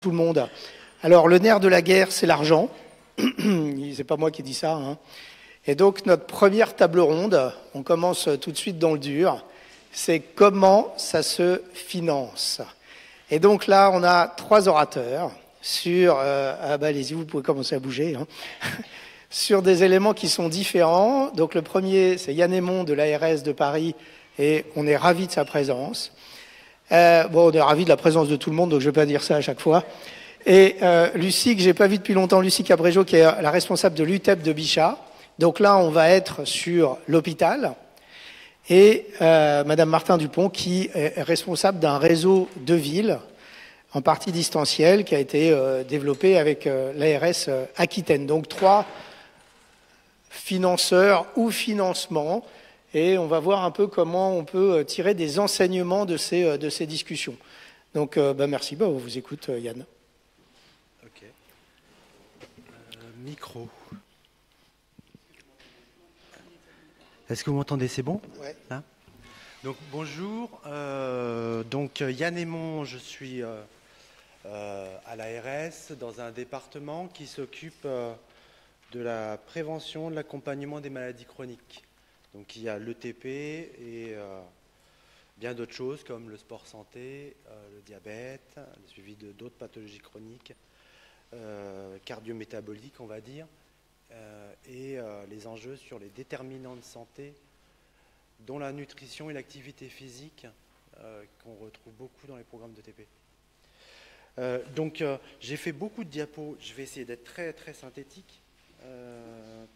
tout le monde. Alors, le nerf de la guerre, c'est l'argent. C'est pas moi qui dis ça, hein. Et donc, notre première table ronde, on commence tout de suite dans le dur, c'est comment ça se finance. Et donc là, on a 3 orateurs sur... allez-y, vous pouvez commencer à bouger, hein. Sur des éléments qui sont différents. Donc le premier, c'est Yann Aymon de l'ARS de Paris, et on est ravis de sa présence. On est ravis de la présence de tout le monde, donc je ne vais pas dire ça à chaque fois. Et Lucie, que j'ai pas vue depuis longtemps, Lucie Cabrégeau, qui est la responsable de l'UTEP de Bichat. Donc là, on va être sur l'hôpital. Et Madame Martin Dupont, qui est responsable d'un réseau de villes, en partie distanciel, qui a été développé avec l'ARS Aquitaine. Donc 3 financeurs ou financements. Et on va voir un peu comment on peut tirer des enseignements de ces discussions. Donc, merci. On vous écoute, Yann. Ok. Micro. Est-ce que vous m'entendez? C'est bon? Ouais. Là. Donc, bonjour. Donc, Yann Aymon, je suis à l'ARS dans un département qui s'occupe de la prévention, de l'accompagnement des maladies chroniques. Donc il y a l'ETP et bien d'autres choses comme le sport santé, le diabète, le suivi d'autres pathologies chroniques, cardiométaboliques on va dire, et les enjeux sur les déterminants de santé, dont la nutrition et l'activité physique qu'on retrouve beaucoup dans les programmes d'ETP. Donc j'ai fait beaucoup de diapos, je vais essayer d'être très très synthétique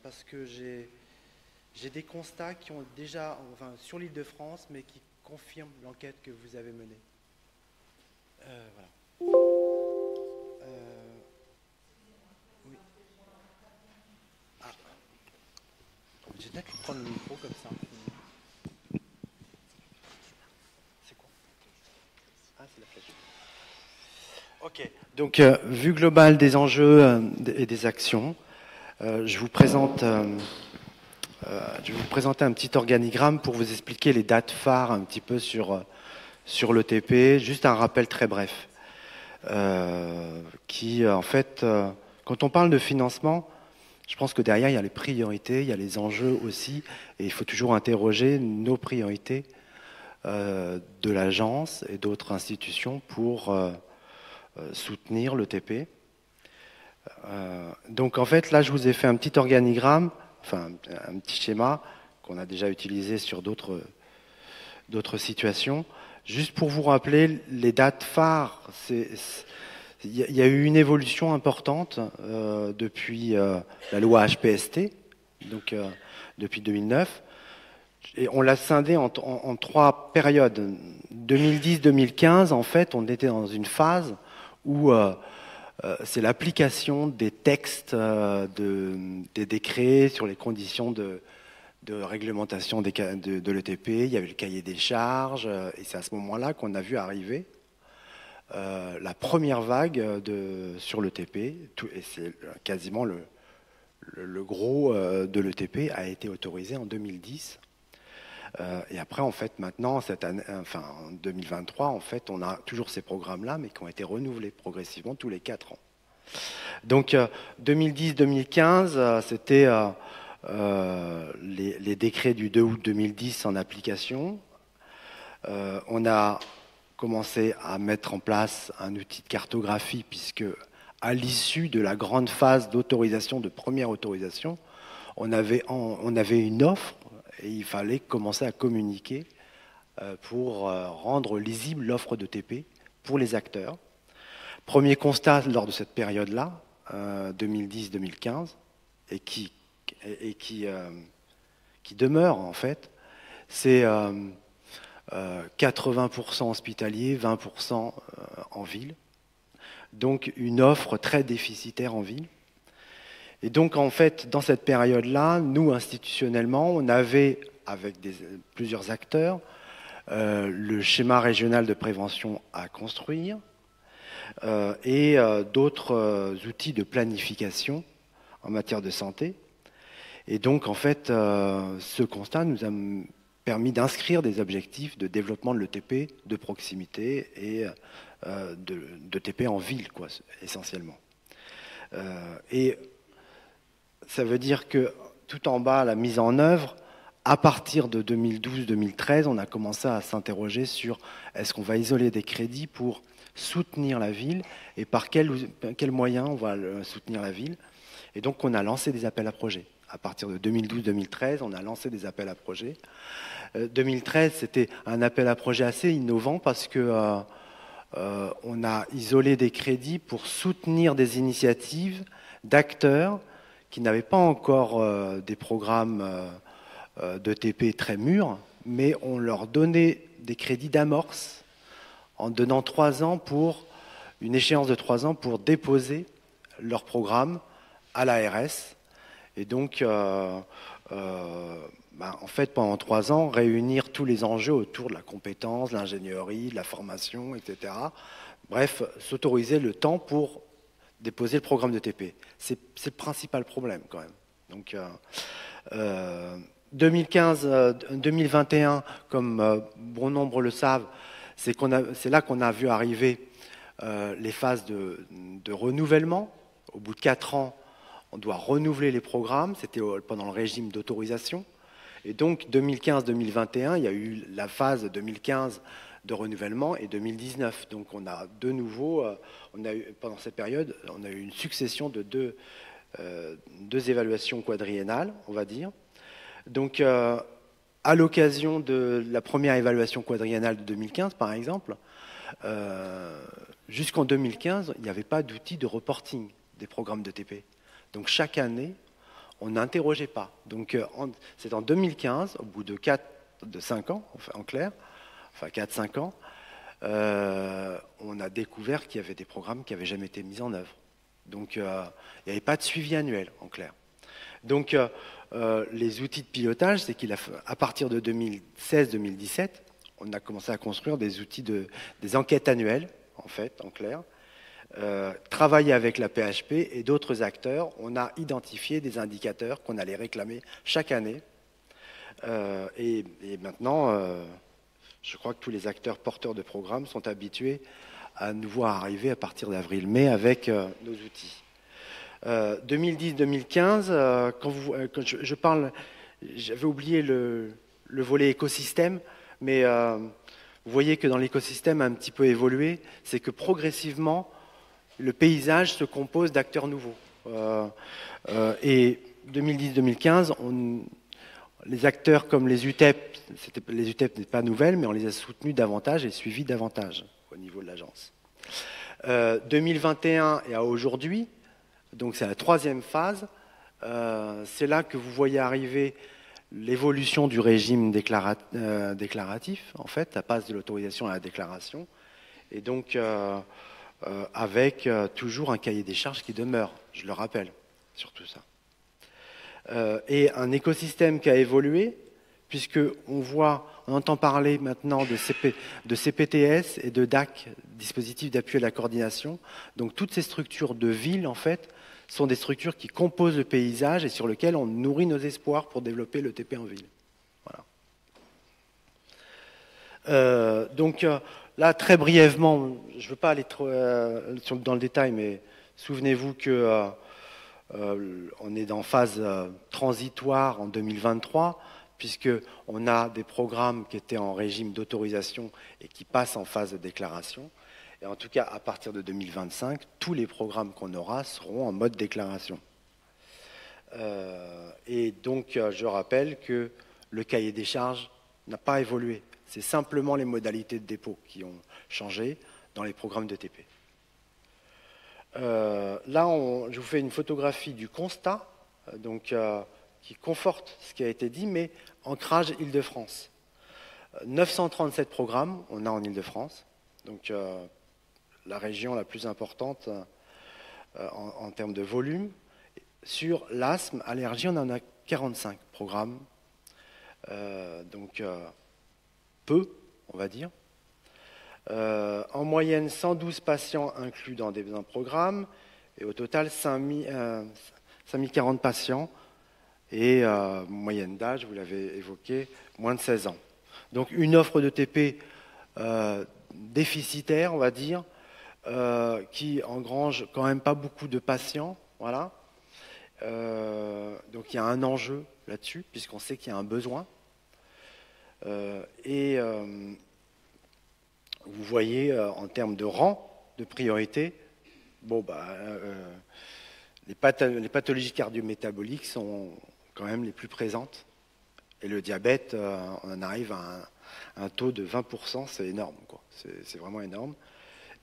parce que j'ai des constats qui ont déjà, sur l'Île-de-France, mais qui confirment l'enquête que vous avez menée. Voilà. Oui. Ah. J'ai peut-être prendre le micro comme ça. C'est quoi? Ah, c'est la flèche. Ok. Donc, vue globale des enjeux et des actions, je vous présente... je vais vous présenter un petit organigramme pour vous expliquer les dates phares un petit peu sur l'ETP. Juste un rappel très bref. En fait, quand on parle de financement, je pense que derrière, il y a les priorités, il y a les enjeux aussi, et il faut toujours interroger nos priorités de l'agence et d'autres institutions pour soutenir l'ETP. Donc en fait, là, je vous ai fait un petit organigramme, enfin un petit schéma qu'on a déjà utilisé sur d'autres situations. Juste pour vous rappeler les dates phares, il y a eu une évolution importante depuis la loi HPST, donc depuis 2009. Et on l'a scindé en 3 périodes. 2010-2015, en fait, on était dans une phase où c'est l'application des textes, des décrets sur les conditions de réglementation de l'ETP. Il y avait le cahier des charges, et c'est à ce moment-là qu'on a vu arriver la première vague sur l'ETP, et c'est quasiment le gros de l'ETP a été autorisé en 2010. Et après, en fait, maintenant, cette année, en 2023, en fait, on a toujours ces programmes-là, mais qui ont été renouvelés progressivement tous les 4 ans. Donc, 2010-2015, c'était les décrets du 2 août 2010 en application. On a commencé à mettre en place un outil de cartographie, puisque à l'issue de la grande phase d'autorisation, de première autorisation, on avait une offre, et il fallait commencer à communiquer pour rendre lisible l'offre d'ETP pour les acteurs. Premier constat lors de cette période-là, 2010-2015, et qui demeure en fait, c'est 80% hospitalier, 20% en ville. Donc une offre très déficitaire en ville. Et donc, en fait, dans cette période-là, nous, institutionnellement, on avait, avec plusieurs acteurs, le schéma régional de prévention à construire et d'autres outils de planification en matière de santé. Et donc, en fait, ce constat nous a permis d'inscrire des objectifs de développement de l'ETP de proximité et de TP en ville, quoi, essentiellement. Et ça veut dire que tout en bas, la mise en œuvre, à partir de 2012-2013, on a commencé à s'interroger sur est-ce qu'on va isoler des crédits pour soutenir la ville et par quels moyens on va soutenir la ville. Et donc on a lancé des appels à projets. À partir de 2012-2013, on a lancé des appels à projets. 2013, c'était un appel à projet assez innovant parce que on a isolé des crédits pour soutenir des initiatives d'acteurs qui n'avaient pas encore des programmes de TP très mûrs, mais on leur donnait des crédits d'amorce en donnant 3 ans pour une échéance de 3 ans pour déposer leur programme à l'ARS. Et donc, en fait, pendant 3 ans, réunir tous les enjeux autour de la compétence, l'ingénierie, de la formation, etc. Bref, s'autoriser le temps pour déposer le programme de TP. C'est le principal problème, quand même. Donc, 2015-2021, comme bon nombre le savent, c'est là qu'on a vu arriver les phases de renouvellement. Au bout de 4 ans, on doit renouveler les programmes. C'était pendant le régime d'autorisation. Et donc, 2015-2021, il y a eu la phase 2015 de renouvellement et 2019. Donc, on a de nouveau, pendant cette période, on a eu une succession de deux évaluations quadriennales, on va dire. Donc, à l'occasion de la première évaluation quadriennale de 2015, par exemple, jusqu'en 2015, il n'y avait pas d'outil de reporting des programmes de TP. Donc, chaque année, on n'interrogeait pas. Donc, c'est en 2015, au bout de 5 ans, enfin, en clair, enfin 4-5 ans, on a découvert qu'il y avait des programmes qui n'avaient jamais été mis en œuvre. Donc, il n'y avait pas de suivi annuel, en clair. Donc, les outils de pilotage, c'est qu'à partir de 2016-2017, on a commencé à construire des outils des enquêtes annuelles, en fait, en clair. Travailler avec la PHP et d'autres acteurs, on a identifié des indicateurs qu'on allait réclamer chaque année. Et maintenant, je crois que tous les acteurs porteurs de programmes sont habitués à nous voir arriver à partir d'avril-mai avec nos outils. 2010-2015, quand je parle, j'avais oublié le volet écosystème, mais vous voyez que dans l'écosystème a un petit peu évolué, c'est que progressivement, le paysage se compose d'acteurs nouveaux. Et 2010-2015, les acteurs comme les UTEP, les UTEP n'étaient pas nouvelles, mais on les a soutenus davantage et suivis davantage au niveau de l'agence. 2021 et à aujourd'hui, donc c'est la 3e phase, c'est là que vous voyez arriver l'évolution du régime déclaratif, en fait, ça passe de l'autorisation à la déclaration, et donc avec toujours un cahier des charges qui demeure, je le rappelle, sur tout ça. Et un écosystème qui a évolué, puisque on entend parler maintenant de CPTS et de DAC, dispositifs d'appui à la coordination. Donc toutes ces structures de ville, en fait, sont des structures qui composent le paysage et sur lesquelles on nourrit nos espoirs pour développer le TP en ville. Voilà. Donc là, très brièvement, je ne veux pas aller trop dans le détail, mais souvenez-vous que on est en phase transitoire en 2023, puisqu'on a des programmes qui étaient en régime d'autorisation et qui passent en phase de déclaration. Et en tout cas, à partir de 2025, tous les programmes qu'on aura seront en mode déclaration. Et donc, je rappelle que le cahier des charges n'a pas évolué. C'est simplement les modalités de dépôt qui ont changé dans les programmes de TP. Là, je vous fais une photographie du constat, donc, qui conforte ce qui a été dit, mais ancrage Île-de-France. 937 programmes, on a en Île-de-France, donc la région la plus importante en termes de volume. Sur l'asthme, allergie, on en a 45 programmes, donc peu, on va dire. En moyenne, 112 patients inclus dans un programme, et au total, 5040 patients, et moyenne d'âge, vous l'avez évoqué, moins de 16 ans. Donc une offre de TP déficitaire, on va dire, qui engrange quand même pas beaucoup de patients. Voilà. Donc il y a un enjeu là-dessus, puisqu'on sait qu'il y a un besoin. Vous voyez, en termes de rang, de priorité, bon, les pathologies cardiométaboliques sont quand même les plus présentes. Et le diabète, on en arrive à un taux de 20%, c'est énorme, quoi. C'est vraiment énorme.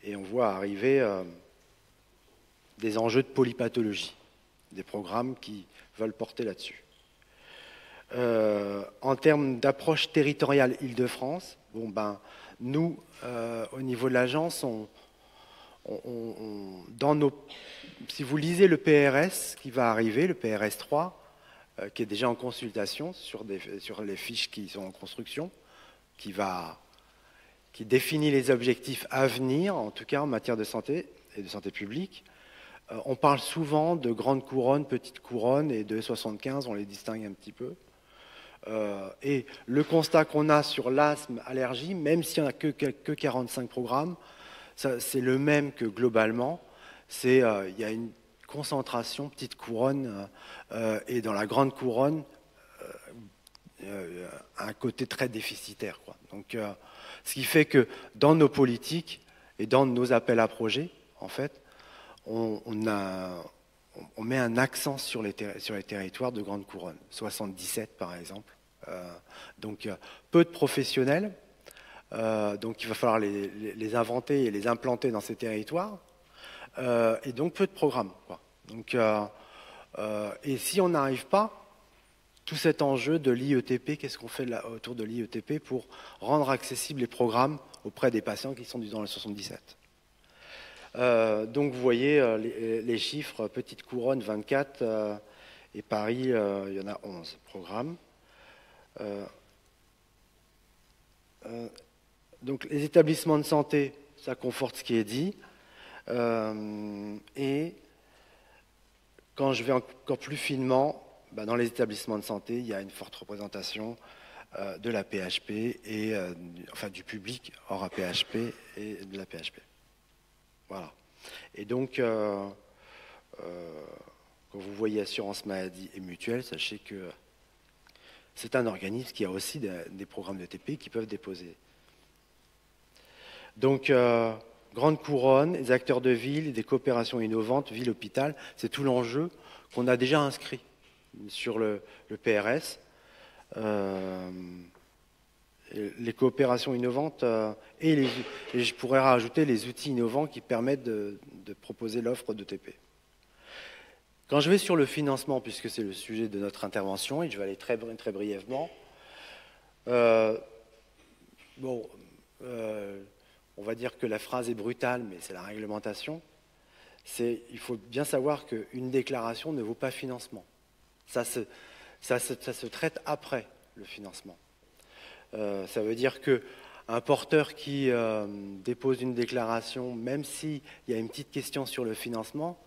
Et on voit arriver des enjeux de polypathologie, des programmes qui veulent porter là-dessus. En termes d'approche territoriale Île-de-France, nous, au niveau de l'agence, si vous lisez le PRS qui va arriver, le PRS 3, qui est déjà en consultation sur les fiches qui sont en construction, qui définit les objectifs à venir, en tout cas en matière de santé et de santé publique. On parle souvent de grande couronne, petite couronne et de 75, on les distingue un petit peu. Et le constat qu'on a sur l'asthme, allergie, même s'il n'y en a que 45 programmes, c'est le même que globalement. Il y a une concentration, petite couronne, et dans la grande couronne, un côté très déficitaire, quoi. Donc, ce qui fait que dans nos politiques et dans nos appels à projets, en fait, on met un accent sur les territoires de grande couronne, 77 par exemple. Donc peu de professionnels, donc il va falloir les inventer et les implanter dans ces territoires, et donc peu de programmes, quoi. Donc, et si on n'arrive pas, tout cet enjeu de l'IETP, qu'est-ce qu'on fait autour de l'IETP pour rendre accessibles les programmes auprès des patients qui sont dans le 77. Donc vous voyez les chiffres, Petite Couronne 24 et Paris, il y en a 11 programmes. Donc les établissements de santé, ça conforte ce qui est dit. Et quand je vais encore plus finement, dans les établissements de santé, il y a une forte représentation de la PHP et du public hors APHP et de la PHP. Voilà. Et donc, quand vous voyez assurance maladie et mutuelle, sachez que c'est un organisme qui a aussi des programmes de TP qui peuvent déposer. Donc, grande couronne, les acteurs de ville, des coopérations innovantes, ville-hôpital, c'est tout l'enjeu qu'on a déjà inscrit sur le PRS. Les coopérations innovantes et je pourrais rajouter les outils innovants qui permettent de proposer l'offre de TP. Quand je vais sur le financement, puisque c'est le sujet de notre intervention, et je vais aller très brièvement, on va dire que la phrase est brutale, mais c'est la réglementation. Il faut bien savoir qu'une déclaration ne vaut pas financement. Ça se traite après le financement. Ça veut dire qu'un porteur qui dépose une déclaration, même s'il y a une petite question sur le financement,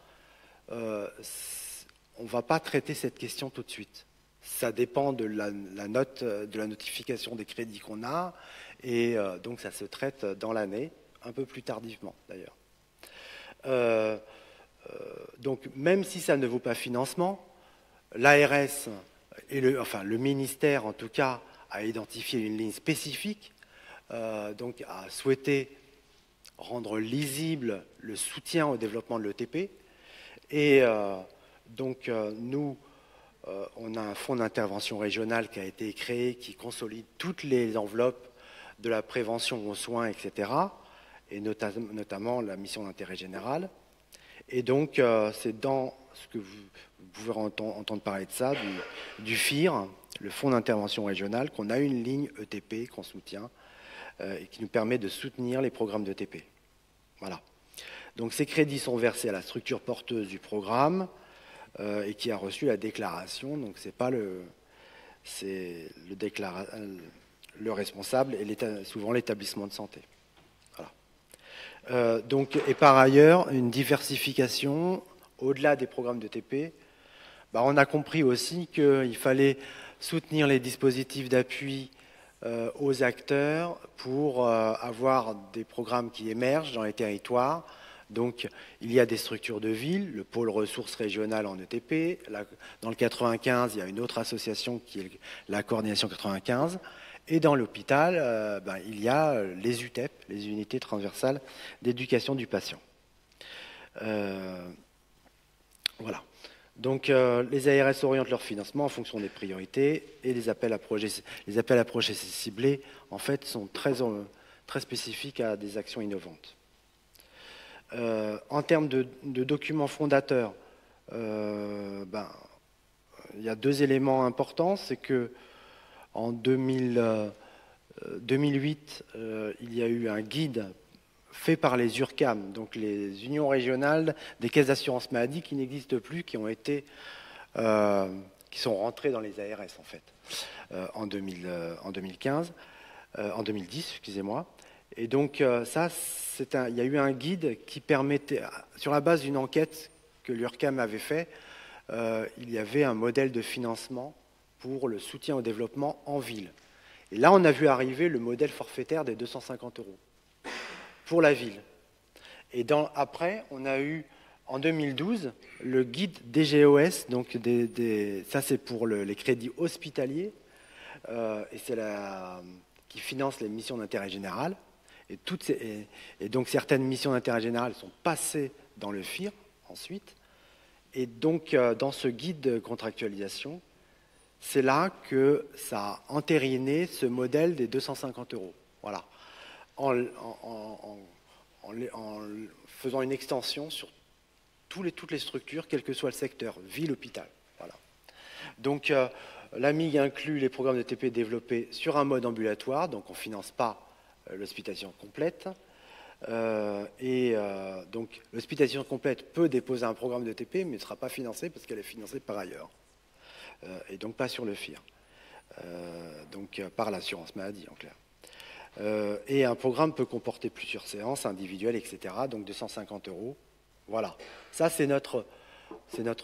on ne va pas traiter cette question tout de suite. Ça dépend de la notification des crédits qu'on a, et donc ça se traite dans l'année, un peu plus tardivement d'ailleurs. Donc même si ça ne vaut pas financement, l'ARS et le ministère en tout cas a identifié une ligne spécifique, donc a souhaité rendre lisible le soutien au développement de l'ETP. Et donc nous, on a un fonds d'intervention régional qui a été créé, qui consolide toutes les enveloppes de la prévention aux soins, etc., et notamment la mission d'intérêt général. Et donc c'est dans ce que vous pouvez entendre parler de ça, du FIR, le fonds d'intervention régional, qu'on a une ligne ETP qu'on soutient et qui nous permet de soutenir les programmes d'ETP. Voilà. Donc ces crédits sont versés à la structure porteuse du programme et qui a reçu la déclaration. Donc c'est pas le responsable et souvent l'établissement de santé. Voilà. Et par ailleurs, une diversification au-delà des programmes d'ETP. On a compris aussi qu'il fallait soutenir les dispositifs d'appui aux acteurs pour avoir des programmes qui émergent dans les territoires. Donc, il y a des structures de ville, le pôle ressources régionales en ETP. Dans le 95, il y a une autre association qui est la coordination 95. Et dans l'hôpital, il y a les UTEP, les unités transversales d'éducation du patient. Voilà. Donc, les ARS orientent leur financement en fonction des priorités et les appels à projets ciblés, en fait, sont très spécifiques à des actions innovantes. En termes de documents fondateurs, il y a deux éléments importants. C'est que en 2008, il y a eu un guide fait par les URCAM, donc les unions régionales des caisses d'assurance maladie qui n'existent plus, qui sont rentrées dans les ARS en fait en 2010, excusez-moi. Et donc il y a eu un guide qui permettait, sur la base d'une enquête que l'URCAM avait fait, il y avait un modèle de financement pour le soutien au développement en ville. Et là, on a vu arriver le modèle forfaitaire des 250 € pour la ville. Et après, on a eu, en 2012, le guide DGOS, donc ça c'est pour les crédits hospitaliers, et c'est qui finance les missions d'intérêt général. Et donc certaines missions d'intérêt général sont passées dans le FIR ensuite. Et donc dans ce guide de contractualisation, c'est là que ça a entériné ce modèle des 250 €. Voilà. En faisant une extension sur toutes les structures, quel que soit le secteur, ville, hôpital. Voilà. Donc la MIG inclut les programmes de TP développés sur un mode ambulatoire, donc on ne finance pas l'hospitalisation complète. Donc l'hospitalisation complète peut déposer un programme de TP, mais ne sera pas financée parce qu'elle est financée par ailleurs. Et donc pas sur le FIR. Donc par l'assurance maladie en clair. Et un programme peut comporter plusieurs séances individuelles, etc. Donc 250 €. Voilà. Ça, c'est notre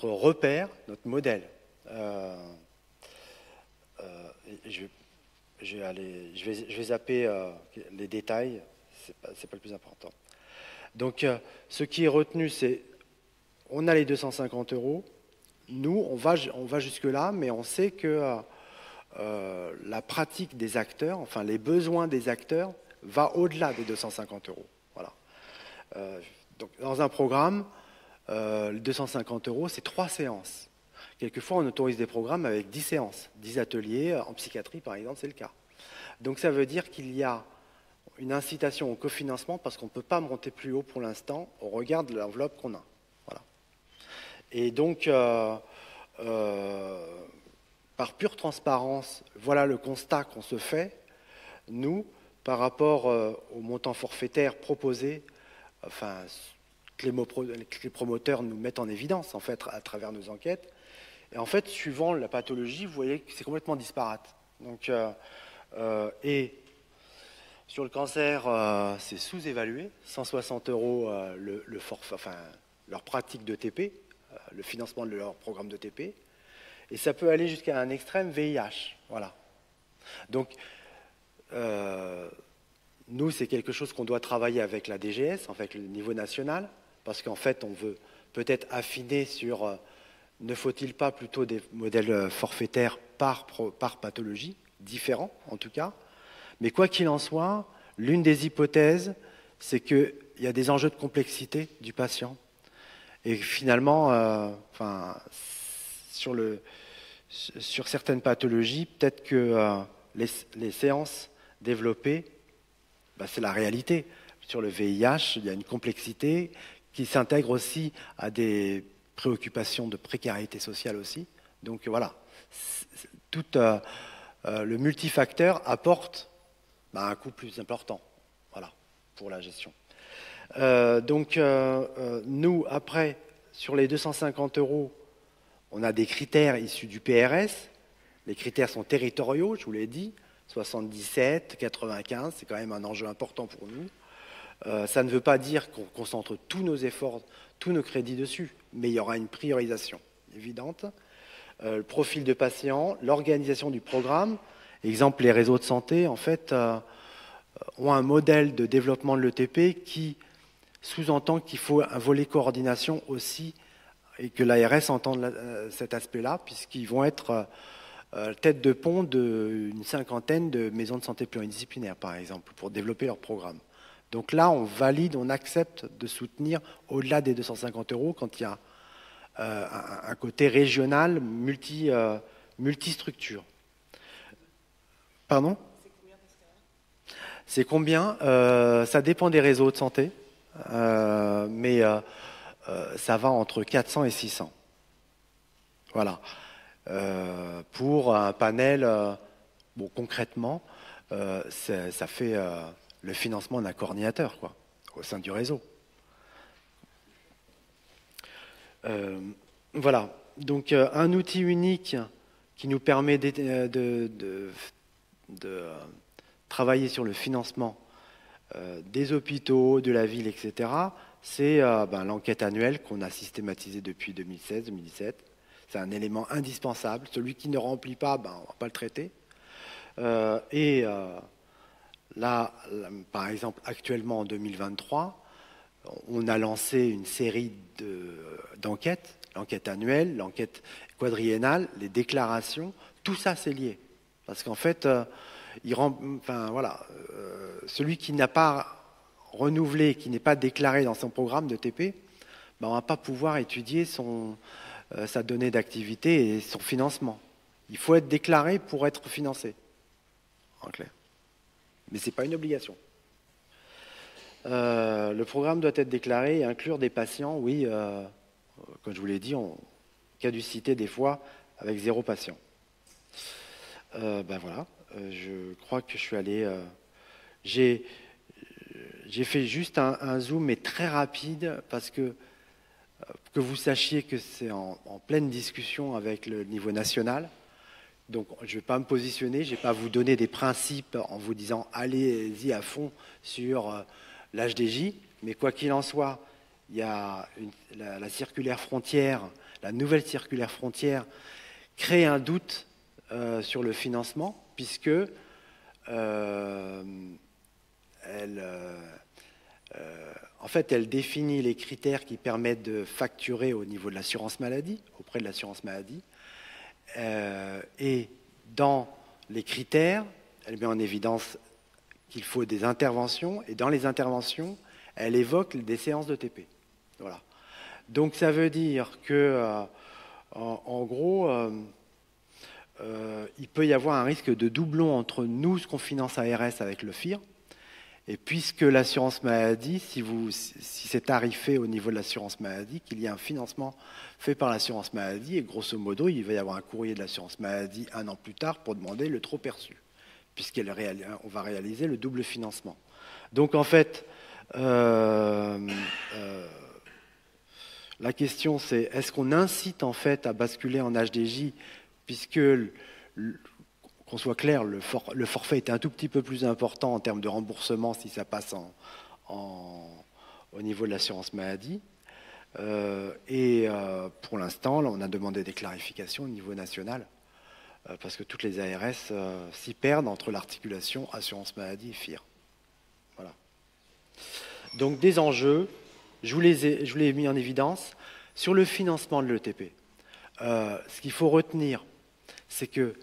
repère, notre modèle. Je vais zapper les détails. C'est pas le plus important. Donc, ce qui est retenu, c'est on a les 250 €. Nous, on va jusque-là, mais on sait que la pratique des acteurs, enfin les besoins des acteurs, va au-delà des 250 €. Voilà. Donc, dans un programme, les 250 €, c'est 3 séances. Quelquefois, on autorise des programmes avec 10 séances, 10 ateliers. En psychiatrie, par exemple, c'est le cas. Donc, ça veut dire qu'il y a une incitation au cofinancement parce qu'on ne peut pas monter plus haut pour l'instant au regard de l'enveloppe qu'on a. Voilà. Et donc, par pure transparence, voilà le constat qu'on se fait, nous, par rapport au montant forfaitaire proposé, enfin, que les promoteurs nous mettent en évidence, en fait, à travers nos enquêtes. Et en fait, suivant la pathologie, vous voyez que c'est complètement disparate. Donc, et sur le cancer, c'est sous-évalué, 160 € leur pratique de TP, le financement de leur programme de TP. Et ça peut aller jusqu'à un extrême VIH. Voilà. Donc, nous, c'est quelque chose qu'on doit travailler avec la DGS, en fait, le niveau national, parce qu'en fait, on veut peut-être affiner sur ne faut-il pas plutôt des modèles forfaitaires par pathologie, différents en tout cas. Mais quoi qu'il en soit, l'une des hypothèses, c'est qu'il y a des enjeux de complexité du patient. Et finalement, sur certaines pathologies, peut-être que les séances développées, c'est la réalité. Sur le VIH, il y a une complexité qui s'intègre aussi à des préoccupations de précarité sociale aussi. Donc voilà, tout le multifacteur apporte un coût plus important, voilà, pour la gestion. Nous, après, sur les 250 €, on a des critères issus du PRS. Les critères sont territoriaux, je vous l'ai dit, 77, 95, c'est quand même un enjeu important pour nous. Ça ne veut pas dire qu'on concentre tous nos efforts, tous nos crédits dessus, mais il y aura une priorisation évidente. Le profil de patient, l'organisation du programme Exemple, les réseaux de santé, en fait, ont un modèle de développement de l'ETP qui sous-entend qu'il faut un volet coordination aussi et que l'ARS entende cet aspect-là, puisqu'ils vont être tête de pont d'une cinquantaine de maisons de santé pluridisciplinaires, par exemple, pour développer leur programme. Donc là, on valide, on accepte de soutenir au-delà des 250 € quand il y a un côté régional multistructure. Pardon ? C'est combien ? Ça dépend des réseaux de santé, mais ça va entre 400 et 600. Voilà. Pour un panel, bon, concrètement, ça fait le financement d'un coordinateur, quoi, au sein du réseau. Voilà. Donc, un outil unique qui nous permet de travailler sur le financement des hôpitaux, de la ville, etc., c'est l'enquête annuelle qu'on a systématisée depuis 2016-2017. C'est un élément indispensable. Celui qui ne remplit pas, on ne va pas le traiter. Là, par exemple, actuellement en 2023, on a lancé une série d'enquêtes, l'enquête annuelle, l'enquête quadriennale, les déclarations, tout ça c'est lié. Parce qu'en fait, celui qui n'a pas renouvelé, qui n'est pas déclaré dans son programme de TP, on ne va pas pouvoir étudier sa donnée d'activité et son financement. Il faut être déclaré pour être financé, en clair. Mais ce n'est pas une obligation. Le programme doit être déclaré et inclure des patients, oui, comme je vous l'ai dit, en caducité des fois, avec 0 patient. Voilà, je crois que je suis allé... J'ai fait juste un zoom, mais très rapide, parce que vous sachiez que c'est en pleine discussion avec le niveau national. Donc, je ne vais pas me positionner, je ne vais pas vous donner des principes en vous disant allez-y à fond sur l'HDJ, mais quoi qu'il en soit, il y a la circulaire frontière, la nouvelle circulaire frontière crée un doute sur le financement, puisque elle définit les critères qui permettent de facturer au niveau de l'assurance maladie, auprès de l'assurance maladie. Et dans les critères, elle met en évidence qu'il faut des interventions, et dans les interventions, elle évoque des séances de TP. Voilà. Donc ça veut dire que, en gros, il peut y avoir un risque de doublon entre nous, ce qu'on finance ARS avec le FIR, et puisque l'assurance maladie, si c'est tarifé au niveau de l'assurance maladie, qu'il y a un financement fait par l'assurance maladie, et grosso modo, il va y avoir un courrier de l'assurance maladie 1 an plus tard pour demander le trop perçu, puisqu'on va réaliser le double financement. Donc en fait, la question c'est, est-ce qu'on incite en fait à basculer en HDJ, puisque qu'on soit clair, le forfait est un tout petit peu plus important en termes de remboursement si ça passe au niveau de l'assurance maladie. Pour l'instant, là, on a demandé des clarifications au niveau national, parce que toutes les ARS s'y perdent entre l'articulation assurance maladie et FIR. Voilà. Donc des enjeux, je vous les ai mis en évidence. Sur le financement de l'ETP, ce qu'il faut retenir, c'est que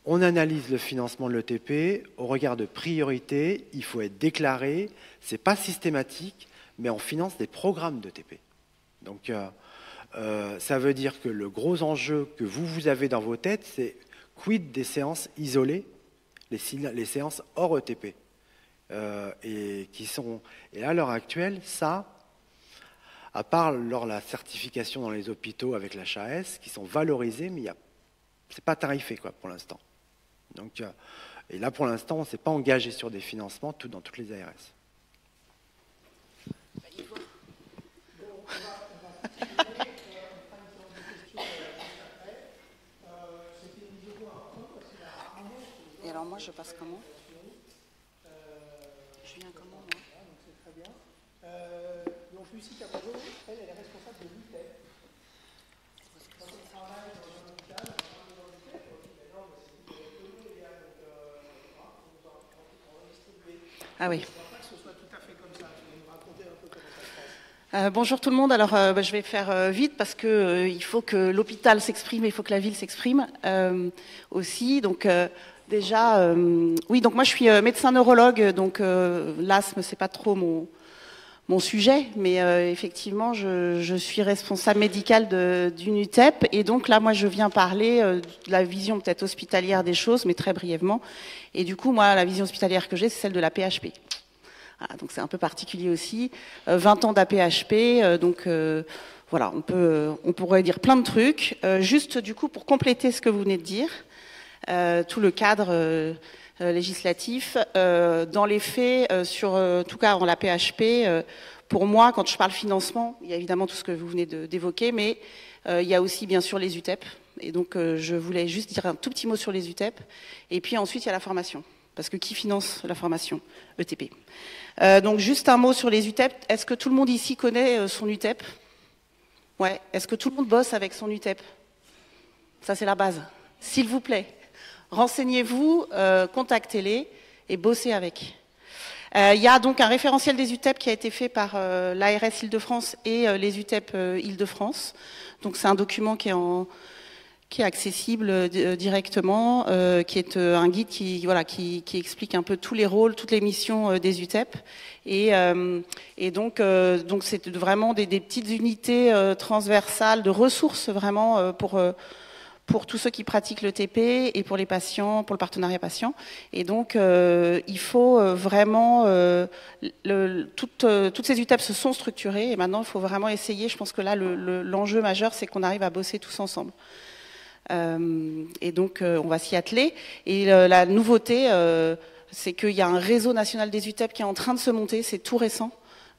on analyse le financement de l'ETP au regard de priorité, il faut être déclaré, ce n'est pas systématique, mais on finance des programmes d'ETP. Donc ça veut dire que le gros enjeu que vous avez dans vos têtes, c'est quid des séances isolées, les séances hors ETP. Et à l'heure actuelle, ça, à part lors de la certification dans les hôpitaux avec l'HAS, qui sont valorisés, mais c'est pas tarifé quoi, pour l'instant. Donc, et là, pour l'instant, on ne s'est pas engagé sur des financements dans toutes les ARS. Et alors moi, je passe comment ? Je viens comment, moi ? C'est très bien. Donc, Lucie Cabrero, elle est responsable de l'UTEP. Quand on travaille dans un hôpital, Ah oui. Bonjour tout le monde. Alors, je vais faire vite parce que il faut que l'hôpital s'exprime, il faut que la ville s'exprime aussi. Donc, déjà, oui. Donc moi, je suis médecin neurologue. Donc, l'asthme, c'est pas trop mon sujet, mais effectivement, je suis responsable médicale d'une UTEP, et donc là, moi, je viens parler de la vision peut-être hospitalière des choses, mais très brièvement. Et du coup, moi, la vision hospitalière que j'ai, c'est celle de la PHP. Ah, donc c'est un peu particulier aussi. 20 ans d'APHP, donc voilà, on pourrait dire plein de trucs. Juste du coup, pour compléter ce que vous venez de dire, tout le cadre législatif, dans les faits, en tout cas en la PHP, pour moi, quand je parle financement, il y a évidemment tout ce que vous venez d'évoquer, mais il y a aussi bien sûr les UTEP. Et donc je voulais juste dire un tout petit mot sur les UTEP. Et puis ensuite, il y a la formation. Parce que qui finance la formation? ETP. Donc juste un mot sur les UTEP. Est-ce que tout le monde ici connaît son UTEP? Ouais. Est-ce que tout le monde bosse avec son UTEP? Ça, c'est la base. S'il vous plaît, renseignez-vous, contactez-les et bossez avec. Il y a donc un référentiel des UTEP qui a été fait par l'ARS Île-de-France et les UTEP Île-de-France. Donc c'est un document qui est accessible directement, qui est un guide qui explique un peu tous les rôles, toutes les missions des UTEP. Et donc c'est vraiment des petites unités transversales de ressources vraiment pour tous ceux qui pratiquent le TP et pour les patients, pour le partenariat patient. Et donc il faut vraiment toutes ces UTEP se sont structurées, et maintenant il faut vraiment essayer. Je pense que là l'enjeu majeur, c'est qu'on arrive à bosser tous ensemble. Et donc on va s'y atteler. Et la nouveauté, c'est qu'il y a un réseau national des UTEP qui est en train de se monter. C'est tout récent,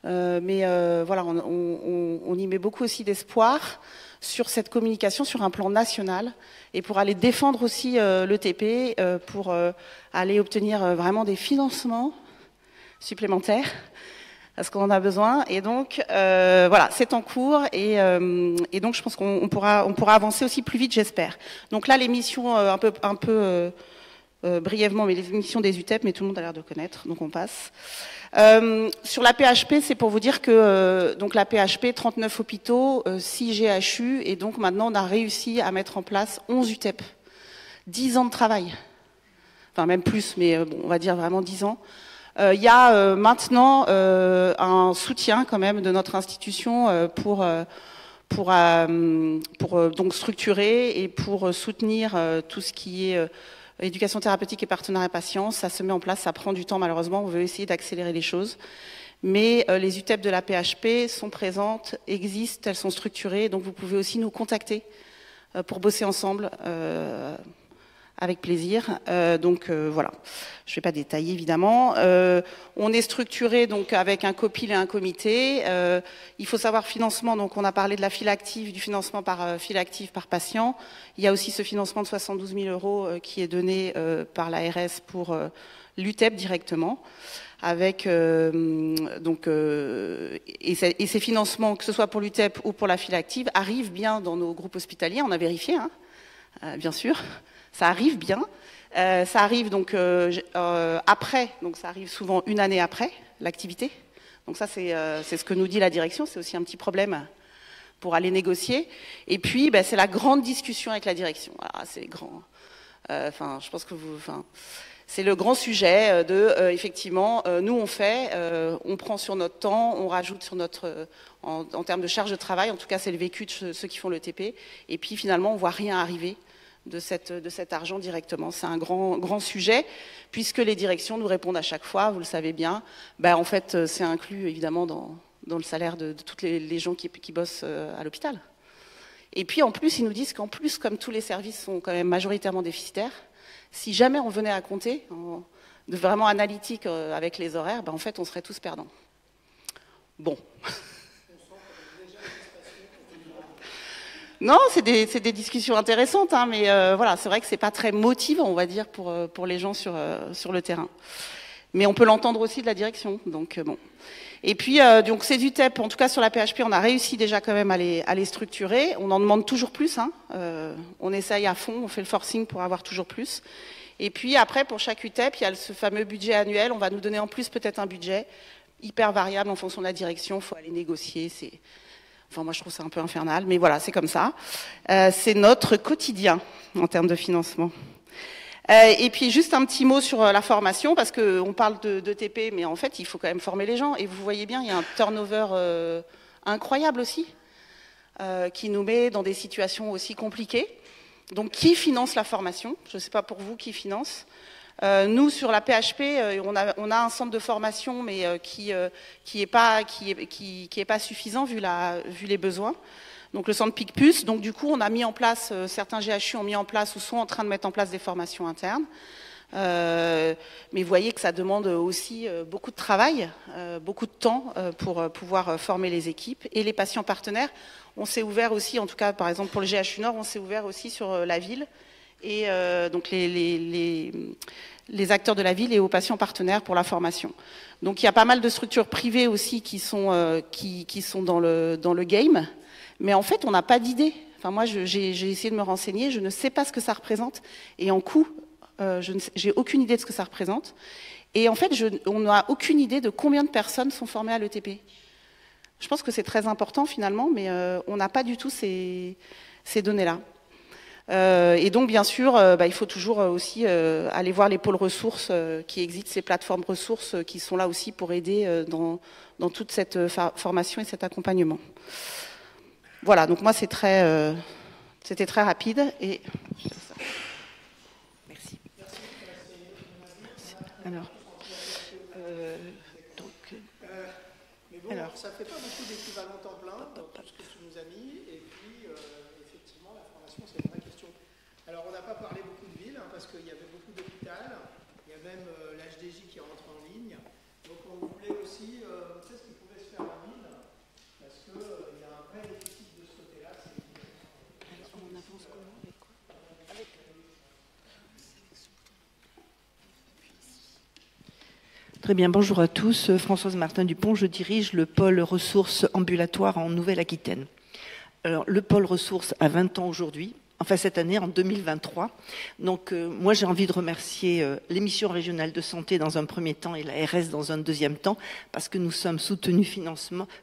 mais voilà, on y met beaucoup aussi d'espoir sur cette communication sur un plan national, et pour aller défendre aussi le TP, pour aller obtenir vraiment des financements supplémentaires, parce qu'on en a besoin. Et donc voilà, c'est en cours, et donc je pense qu'on pourra avancer aussi plus vite, j'espère. Donc là, les missions un peu brièvement, mais les missions des UTEP, mais tout le monde a l'air de connaître, donc on passe. Sur la PHP, c'est pour vous dire que donc la PHP, 39 hôpitaux, 6 GHU, et donc maintenant on a réussi à mettre en place 11 UTEP. 10 ans de travail. Enfin même plus, mais bon, on va dire vraiment 10 ans. Il y a maintenant un soutien quand même de notre institution pour donc structurer et pour soutenir tout ce qui est éducation thérapeutique et partenariat patient. Ça se met en place, ça prend du temps malheureusement, on veut essayer d'accélérer les choses. Mais les UTEP de la PHP sont présentes, existent, elles sont structurées, donc vous pouvez aussi nous contacter pour bosser ensemble avec plaisir. Donc voilà, je ne vais pas détailler évidemment. On est structuré donc avec un COPIL et un comité. Il faut savoir financement, donc on a parlé de la file active, du financement par file active par patient. Il y a aussi ce financement de 72 000 € qui est donné par l'ARS pour l'UTEP directement. Avec donc et ces financements, que ce soit pour l'UTEP ou pour la file active, arrivent bien dans nos groupes hospitaliers. On a vérifié, hein, bien sûr. Ça arrive bien. Ça arrive donc après, donc ça arrive souvent une année après l'activité. Donc ça, c'est ce que nous dit la direction. C'est aussi un petit problème pour aller négocier. Et puis, ben, c'est la grande discussion avec la direction. Voilà, c'est grand. Enfin, je pense que c'est le grand sujet de, effectivement, nous on prend sur notre temps, on rajoute sur notre, en termes de charge de travail. En tout cas, c'est le vécu de ceux qui font le TP. Et puis, finalement, on voit rien arriver de cet argent directement. C'est un grand sujet, puisque les directions nous répondent à chaque fois, vous le savez bien, ben, en fait, c'est inclus évidemment dans le salaire de toutes les gens qui bossent à l'hôpital. Et puis en plus, ils nous disent qu'en plus, comme tous les services sont quand même majoritairement déficitaires, si jamais on venait à compter, de vraiment analytique avec les horaires, ben, en fait, on serait tous perdants. Bon. Non, c'est des discussions intéressantes, hein, mais voilà, c'est vrai que c'est pas très motivant, on va dire, pour les gens sur le terrain. Mais on peut l'entendre aussi de la direction, donc bon. Et puis, donc ces UTEP, en tout cas sur la PHP, on a réussi déjà quand même à les structurer. On en demande toujours plus, hein. On essaye à fond, on fait le forcing pour avoir toujours plus. Et puis après, pour chaque UTEP, il y a ce fameux budget annuel. On va nous donner en plus peut-être un budget hyper variable en fonction de la direction. Il faut aller négocier. Enfin, moi, je trouve ça un peu infernal, mais voilà, c'est comme ça. C'est notre quotidien en termes de financement. Et puis, juste un petit mot sur la formation, parce qu'on parle de TP, mais en fait, il faut quand même former les gens. Et vous voyez bien, il y a un turnover incroyable aussi, qui nous met dans des situations aussi compliquées. Donc, qui finance la formation? Je ne sais pas pour vous qui finance. Nous, sur la PHP, on a un centre de formation, mais qui est pas suffisant vu les besoins. Donc, le centre Picpus. Donc, du coup, on a mis en place, certains GHU ont mis en place ou sont en train de mettre en place des formations internes. Mais vous voyez que ça demande aussi beaucoup de travail, beaucoup de temps pour pouvoir former les équipes. Et les patients partenaires, on s'est ouvert aussi, en tout cas, par exemple, pour le GHU Nord, on s'est ouvert aussi sur la ville. Et donc les acteurs de la ville et aux patients partenaires pour la formation. Donc il y a pas mal de structures privées aussi qui sont dans le game, mais en fait on n'a pas d'idée. Enfin moi j'ai essayé de me renseigner, je ne sais pas ce que ça représente et en coût, j'ai aucune idée de ce que ça représente. Et en fait on n'a aucune idée de combien de personnes sont formées à l'ETP. Je pense que c'est très important finalement, mais on n'a pas du tout ces données-là. Et donc, bien sûr, il faut toujours aussi aller voir les pôles ressources qui existent, ces plateformes ressources qui sont là aussi pour aider dans toute cette formation et cet accompagnement. Voilà, donc moi, c'était très rapide. Et... Merci. Alors, alors, ça ne fait pas beaucoup d'équivalent temps plein dans tout ce que tu nous as mis. Et puis, effectivement, la formation, c'est une vraie question. Alors, on n'a pas parlé beaucoup de villes, hein, parce qu'il y avait beaucoup d'hôpitaux. Il y a même l'HDJ qui rentre en ligne. Donc, on voulait aussi montrer ce qui pouvait se faire en ville, parce qu'il y a un vrai déficit de ce côté-là. On avance comment avec quoi Très bien, bonjour à tous. Françoise Martin-Dupont, je dirige le pôle ressources ambulatoire en Nouvelle-Aquitaine. Alors, le pôle ressources a 20 ans aujourd'hui, enfin cette année, en 2023. Donc, moi, j'ai envie de remercier les missions régionales de santé dans un premier temps et la RS dans un deuxième temps, parce que nous sommes soutenus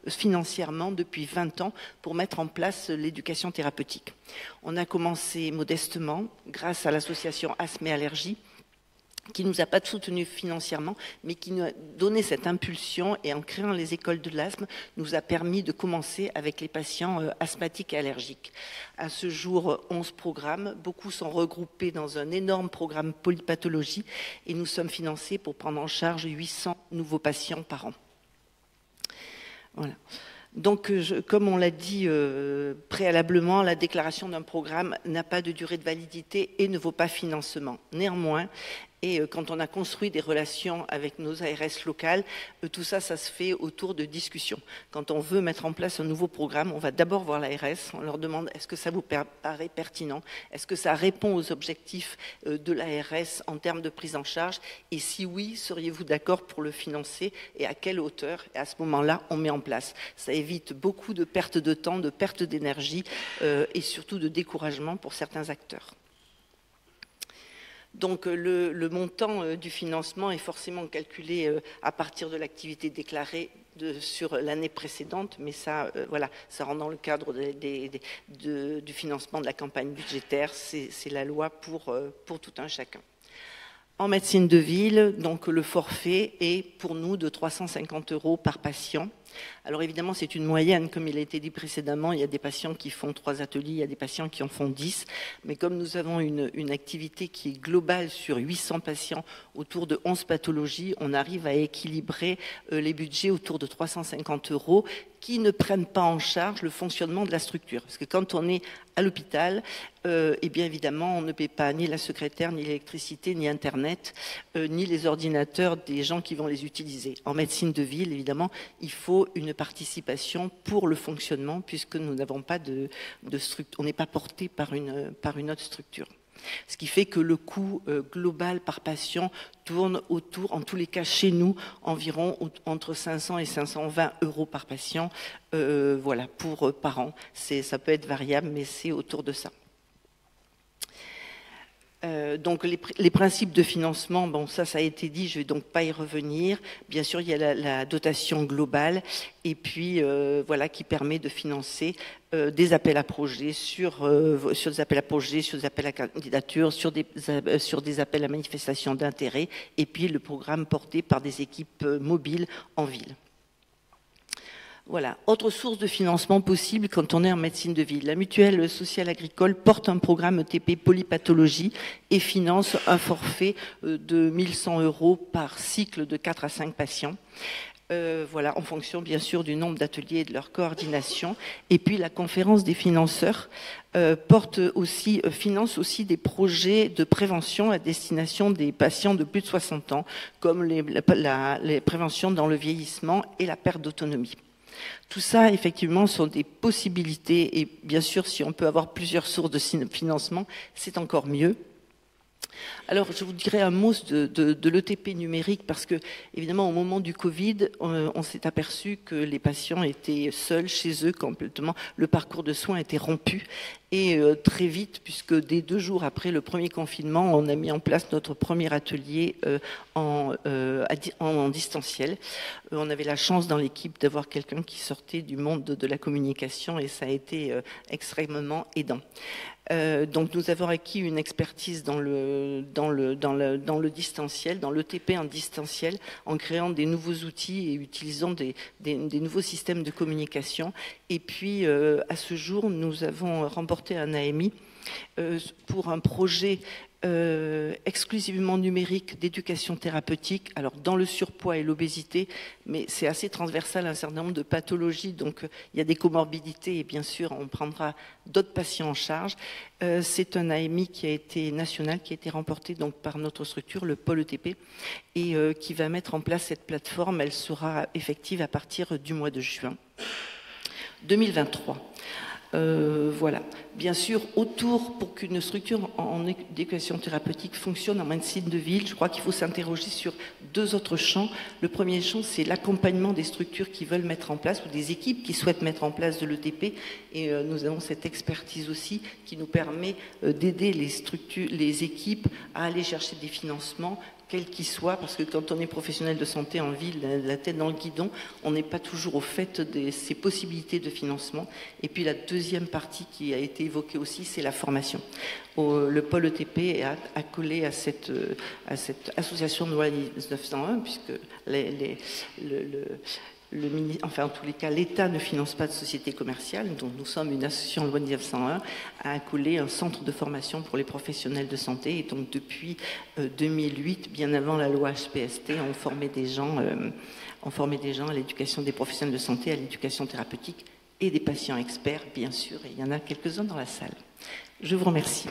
financièrement depuis 20 ans pour mettre en place l'éducation thérapeutique. On a commencé modestement, grâce à l'association Asthme et Allergies, qui ne nous a pas soutenus financièrement, mais qui nous a donné cette impulsion et en créant les écoles de l'asthme, nous a permis de commencer avec les patients asthmatiques et allergiques. À ce jour, 11 programmes, beaucoup sont regroupés dans un énorme programme polypathologie et nous sommes financés pour prendre en charge 800 nouveaux patients par an. Voilà. Donc, comme on l'a dit préalablement, la déclaration d'un programme n'a pas de durée de validité et ne vaut pas financement. Néanmoins, et quand on a construit des relations avec nos ARS locales, tout ça, ça se fait autour de discussions. Quand on veut mettre en place un nouveau programme, on va d'abord voir l'ARS, on leur demande est-ce que ça vous paraît pertinent, est-ce que ça répond aux objectifs de l'ARS en termes de prise en charge, et si oui, seriez-vous d'accord pour le financer et à quelle hauteur? Et à ce moment-là, on met en place. Ça évite beaucoup de pertes de temps, de pertes d'énergie et surtout de découragement pour certains acteurs. Donc le montant du financement est forcément calculé à partir de l'activité déclarée sur l'année précédente, mais ça, voilà, ça rentre dans le cadre du financement de la campagne budgétaire. C'est la loi pour tout un chacun. En médecine de ville, donc le forfait est pour nous de 350 € par patient. Alors évidemment, c'est une moyenne, comme il a été dit précédemment, il y a des patients qui font 3 ateliers, il y a des patients qui en font 10, mais comme nous avons une activité qui est globale sur 800 patients autour de 11 pathologies, on arrive à équilibrer les budgets autour de 350 € qui ne prennent pas en charge le fonctionnement de la structure. Parce que quand on est à l'hôpital, eh bien évidemment, on ne paie pas ni la secrétaire, ni l'électricité, ni Internet, ni les ordinateurs des gens qui vont les utiliser. En médecine de ville, évidemment, il faut une participation pour le fonctionnement, puisque nous n'avons pas de structure, on n'est pas porté par une autre structure. Ce qui fait que le coût global par patient tourne autour, en tous les cas chez nous, environ entre 500 et 520 € par patient, voilà, par an. Ça peut être variable, mais c'est autour de ça. Donc les principes de financement, bon ça a été dit, je vais donc pas y revenir. Bien sûr, il y a la dotation globale et puis voilà qui permet de financer des appels à projets sur des appels à projets, sur des appels à candidature, sur des appels à manifestation d'intérêt et puis le programme porté par des équipes mobiles en ville. Voilà. Autre source de financement possible quand on est en médecine de ville. La mutuelle sociale agricole porte un programme ETP polypathologie et finance un forfait de 1100 € par cycle de 4 à 5 patients. Voilà, en fonction bien sûr du nombre d'ateliers et de leur coordination. Et puis la conférence des financeurs finance aussi des projets de prévention à destination des patients de plus de 60 ans, comme les préventions dans le vieillissement et la perte d'autonomie. Tout ça, effectivement, sont des possibilités et bien sûr, si on peut avoir plusieurs sources de financement, c'est encore mieux. Alors, je vous dirais un mot de l'ETP numérique parce que, évidemment, au moment du Covid, on s'est aperçu que les patients étaient seuls chez eux complètement. Le parcours de soins était rompu et très vite, puisque dès 2 jours après le premier confinement, on a mis en place notre premier atelier en distanciel. On avait la chance dans l'équipe d'avoir quelqu'un qui sortait du monde de la communication et ça a été extrêmement aidant. Donc nous avons acquis une expertise dans le distanciel, dans l'ETP en distanciel, en créant des nouveaux outils et utilisant des nouveaux systèmes de communication. Et puis à ce jour, nous avons remporté un AMI pour un projet exclusivement numérique d'éducation thérapeutique, alors dans le surpoids et l'obésité, mais c'est assez transversal à un certain nombre de pathologies, donc il y a des comorbidités et bien sûr on prendra d'autres patients en charge. C'est un AMI qui a été national, qui a été remporté donc par notre structure, le pôle ETP, et qui va mettre en place cette plateforme. Elle sera effective à partir du mois de juin 2023. Voilà. Bien sûr, autour, pour qu'une structure en éducation thérapeutique fonctionne en médecine de ville, je crois qu'il faut s'interroger sur 2 autres champs. Le premier champ, c'est l'accompagnement des structures qui veulent mettre en place, ou des équipes qui souhaitent mettre en place de l'ETP. Et nous avons cette expertise aussi qui nous permet d'aider les équipes à aller chercher des financements, quel qu'il soit, parce que quand on est professionnel de santé en ville, la tête dans le guidon, on n'est pas toujours au fait de ces possibilités de financement. Et puis la deuxième partie qui a été évoquée aussi, c'est la formation. Le pôle ETP a accolé à cette association de loi 1901, puisque en tous les cas, l'État ne finance pas de société commerciale, donc nous sommes une association loi 1901, a accolé un centre de formation pour les professionnels de santé, et donc depuis 2008, bien avant la loi HPST, on formait des gens à l'éducation des professionnels de santé, à l'éducation thérapeutique et des patients experts, bien sûr, et il y en a quelques-uns dans la salle. Je vous remercie.